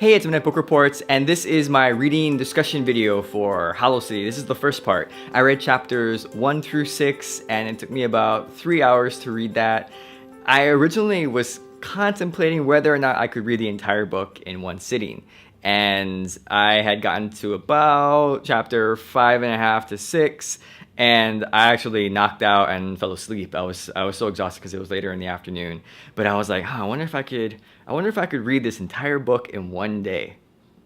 Hey, it's Midnight Book Reports, and this is my reading discussion video for Hollow City. This is the first part. I read chapters 1 through 6, and it took me about 3 hours to read that. I originally was contemplating whether or not I could read the entire book in one sitting, and I had gotten to about chapter 5.5 to 6, and I actually knocked out and fell asleep. I was so exhausted because it was later in the afternoon. But I was like, I wonder if I could read this entire book in one day.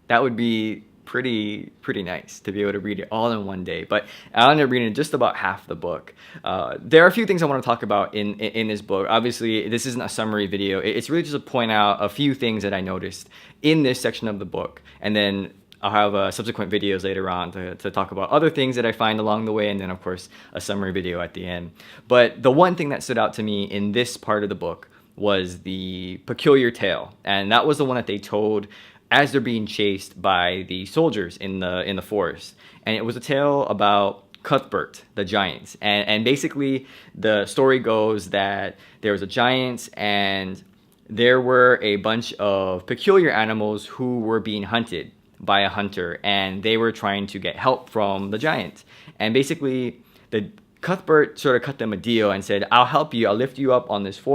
That would be pretty nice to be able to read it all in one day. But I ended up reading just about half the book. There are a few things I want to talk about in this book. Obviously, this isn't a summary video. It's really just to point out a few things that I noticed in this section of the book, and then I'll have subsequent videos later on to talk about other things that I find along the way, and then of course a summary video at the end. But the one thing that stood out to me in this part of the book was the peculiar tale, and that was the one that they told as they're being chased by the soldiers in the forest. And it was a tale about Cuthbert the giant, and basically the story goes that there was a giant and there were a bunch of peculiar animals who were being hunted by a hunter, and they were trying to get help from the giant. And basically the Cuthbert sort of cut them a deal and said, I'll help you, I'll lift you up on this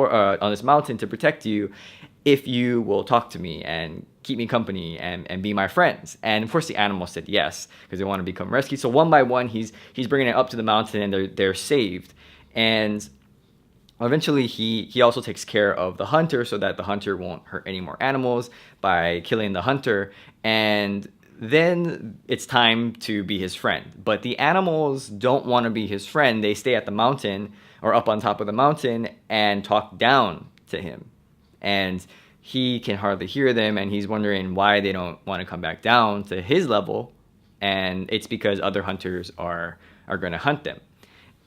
mountain to protect you if you will talk to me and keep me company and be my friends. And of course the animals said yes, because they want to become rescued. So one by one he's bringing it up to the mountain, and they're saved. And eventually he also takes care of the hunter so that the hunter won't hurt any more animals by killing the hunter. And then it's time to be his friend. But the animals don't want to be his friend. They stay at the mountain, or up on top of the mountain, and talk down to him. And he can hardly hear them, and he's wondering why they don't want to come back down to his level. And it's because other hunters are going to hunt them.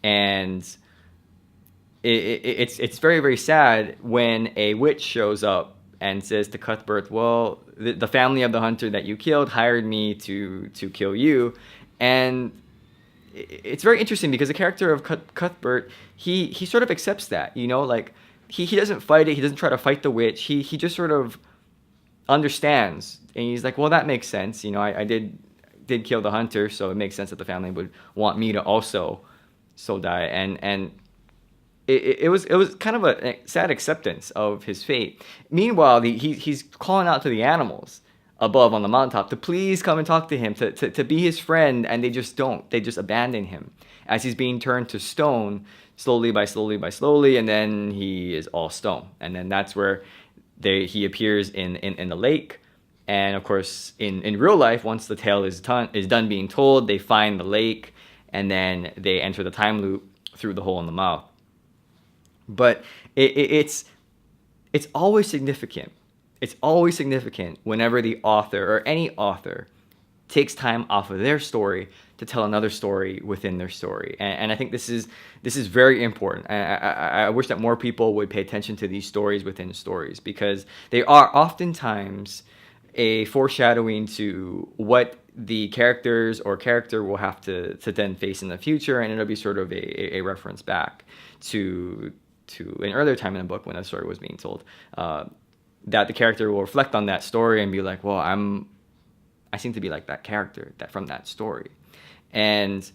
And it's very, very sad when a witch shows up and says to Cuthbert, well, the family of the hunter that you killed hired me to kill you. And it's very interesting because the character of Cuthbert, he sort of accepts that, like he doesn't fight it. He doesn't try to fight the witch. He just sort of understands, and he's like, well, that makes sense. I did kill the hunter, so it makes sense that the family would want me to also die. And it was kind of a sad acceptance of his fate. Meanwhile, he's calling out to the animals above on the mountaintop to please come and talk to him, to be his friend, and they just don't. They just abandon him as he's being turned to stone slowly by slowly, and then he is all stone. And then that's where he appears in the lake. And of course, in real life, once the tale is done being told, they find the lake, and then they enter the time loop through the hole in the mouth. But it's always significant. It's always significant whenever the author, or any author, takes time off of their story to tell another story within their story. And I think this is very important. I wish that more people would pay attention to these stories within stories, because they are oftentimes a foreshadowing to what the characters or character will have to then face in the future, and it'll be sort of a reference back to an earlier time in the book when that story was being told, that the character will reflect on that story and be like, well, I seem to be like that character from that story. And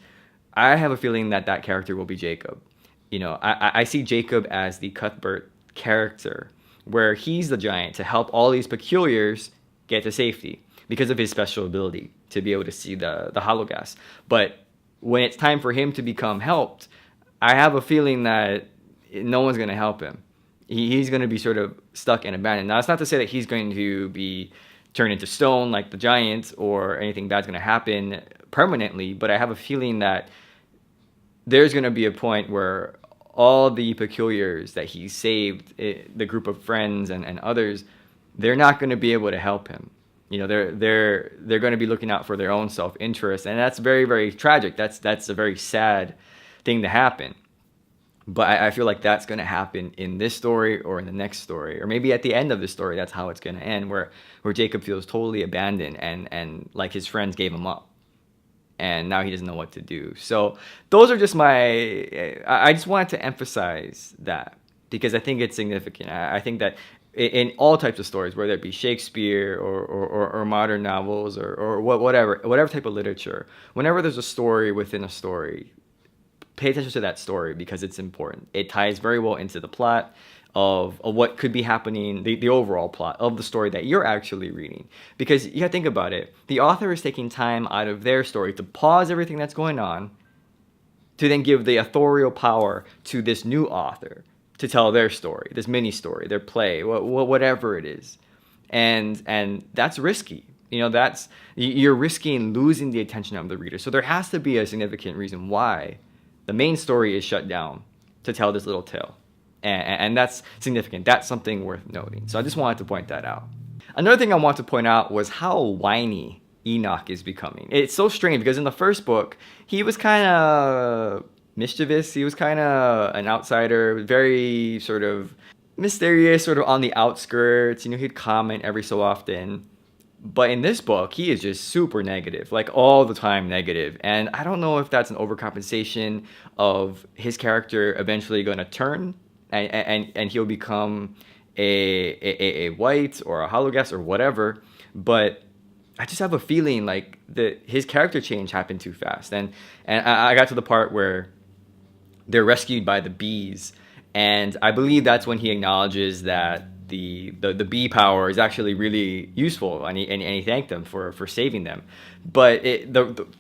I have a feeling that character will be Jacob. I see Jacob as the Cuthbert character, where he's the giant to help all these peculiars get to safety because of his special ability to be able to see the hologas. But when it's time for him to become helped, I have a feeling that no one's going to help him. He's going to be sort of stuck and abandoned. Now, it's not to say that he's going to be turned into stone like the giant, or anything bad's going to happen permanently, but I have a feeling that there's going to be a point where all the peculiars that he saved, the group of friends and others, they're not going to be able to help him. They're going to be looking out for their own self-interest, and that's very, very tragic. That's a very sad thing to happen. But I feel like that's going to happen in this story, or in the next story, or maybe at the end of the story. That's how it's going to end, where Jacob feels totally abandoned and like his friends gave him up, and now he doesn't know what to do. So those are just I just wanted to emphasize that, because I think it's significant. I think that in all types of stories, whether it be Shakespeare or modern novels or whatever type of literature. Whenever there's a story within a story, pay attention to that story because it's important. It ties very well into the plot of what could be happening, the overall plot of the story that you're actually reading. Because you gotta think about it. The author is taking time out of their story to pause everything that's going on to then give the authorial power to this new author to tell their story, this mini story, their play, whatever it is. And that's risky. You know, you're risking losing the attention of the reader. So there has to be a significant reason why the main story is shut down to tell this little tale. And that's significant. That's something worth noting. So I just wanted to point that out. Another thing I want to point out was how whiny Enoch is becoming. It's so strange because in the first book, he was kind of mischievous. He was kind of an outsider, very sort of mysterious, sort of on the outskirts. You know, he'd comment every so often. But in this book, he is just super negative, like all the time negative. And I don't know if that's an overcompensation of his character eventually going to turn and he'll become a white or a hologuest or whatever. But I just have a feeling like his character change happened too fast. And I got to the part where they're rescued by the bees. And I believe that's when he acknowledges that the bee power is actually really useful, and he thanked them for saving them. But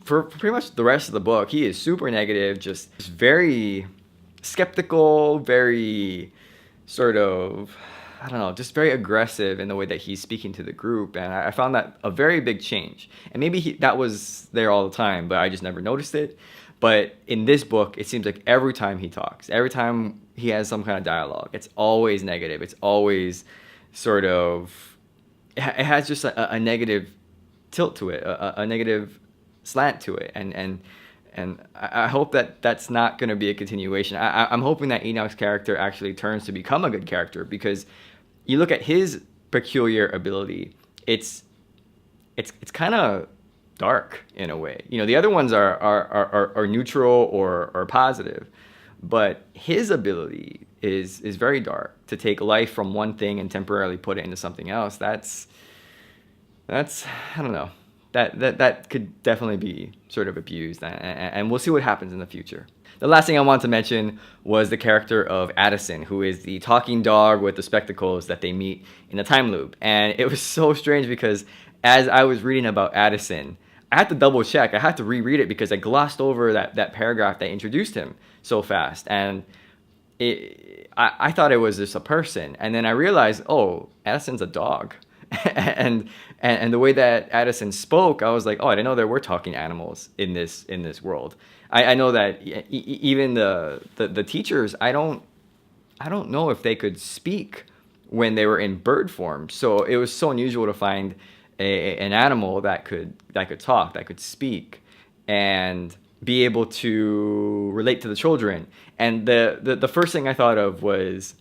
for pretty much the rest of the book, he is super negative, just very skeptical, very sort of, I don't know, just very aggressive in the way that he's speaking to the group. And I found that a very big change. And maybe that was there all the time, but I just never noticed it. But in this book, it seems like every time he talks, every time he has some kind of dialogue, it's always negative. It's always sort of, it has just a negative tilt to it, a negative slant to it. And I hope that that's not going to be a continuation. I'm hoping that Enoch's character actually turns to become a good character, because you look at his peculiar ability, it's kind of dark in a way. You know, the other ones are neutral or positive, but his ability is very dark, to take life from one thing and temporarily put it into something else. That's I don't know. That could definitely be sort of abused, and we'll see what happens in the future. The last thing I want to mention was the character of Addison, who is the talking dog with the spectacles that they meet in the time loop. And it was so strange because as I was reading about Addison, I had to double check. I had to reread it because I glossed over that paragraph that introduced him so fast. And I thought it was just a person. And then I realized, oh, Addison's a dog. and the way that Addison spoke, I was like, oh, I didn't know there were talking animals in this world. I know that even the teachers, I don't know if they could speak when they were in bird form. So it was so unusual to find an animal that could talk, that could speak, and be able to relate to the children. And the first thing I thought of was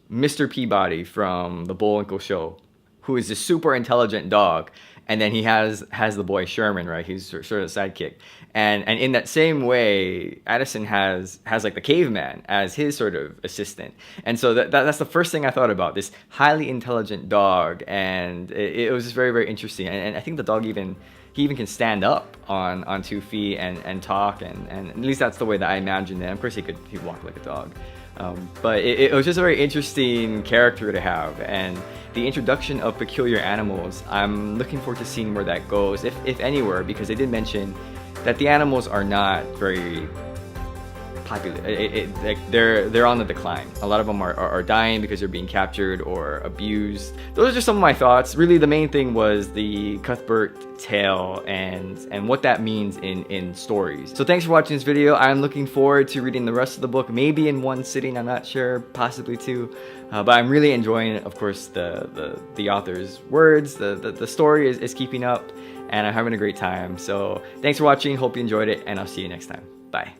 Mr. Peabody from the Bullwinkle Show, who is this super intelligent dog, and then he has the boy Sherman, right? He's sort of a sidekick, and in that same way, Addison has like the caveman as his sort of assistant, and so that's the first thing I thought about, this highly intelligent dog, and it was just very, very interesting, and I think the dog even can stand up on 2 feet and talk, and at least that's the way that I imagined it. Of course, he walk like a dog. But it was just a very interesting character to have, and the introduction of peculiar animals, I'm looking forward to seeing where that goes, if anywhere, because they did mention that the animals are not very popular. They're on the decline. A lot of them are dying because they're being captured or abused. Those are just some of my thoughts. Really, the main thing was the Cuthbert tale and what that means in stories. So thanks for watching this video. I'm looking forward to reading the rest of the book, maybe in one sitting, I'm not sure, possibly 2. But I'm really enjoying, of course, the author's words. The story is keeping up, and I'm having a great time. So thanks for watching. Hope you enjoyed it, and I'll see you next time. Bye.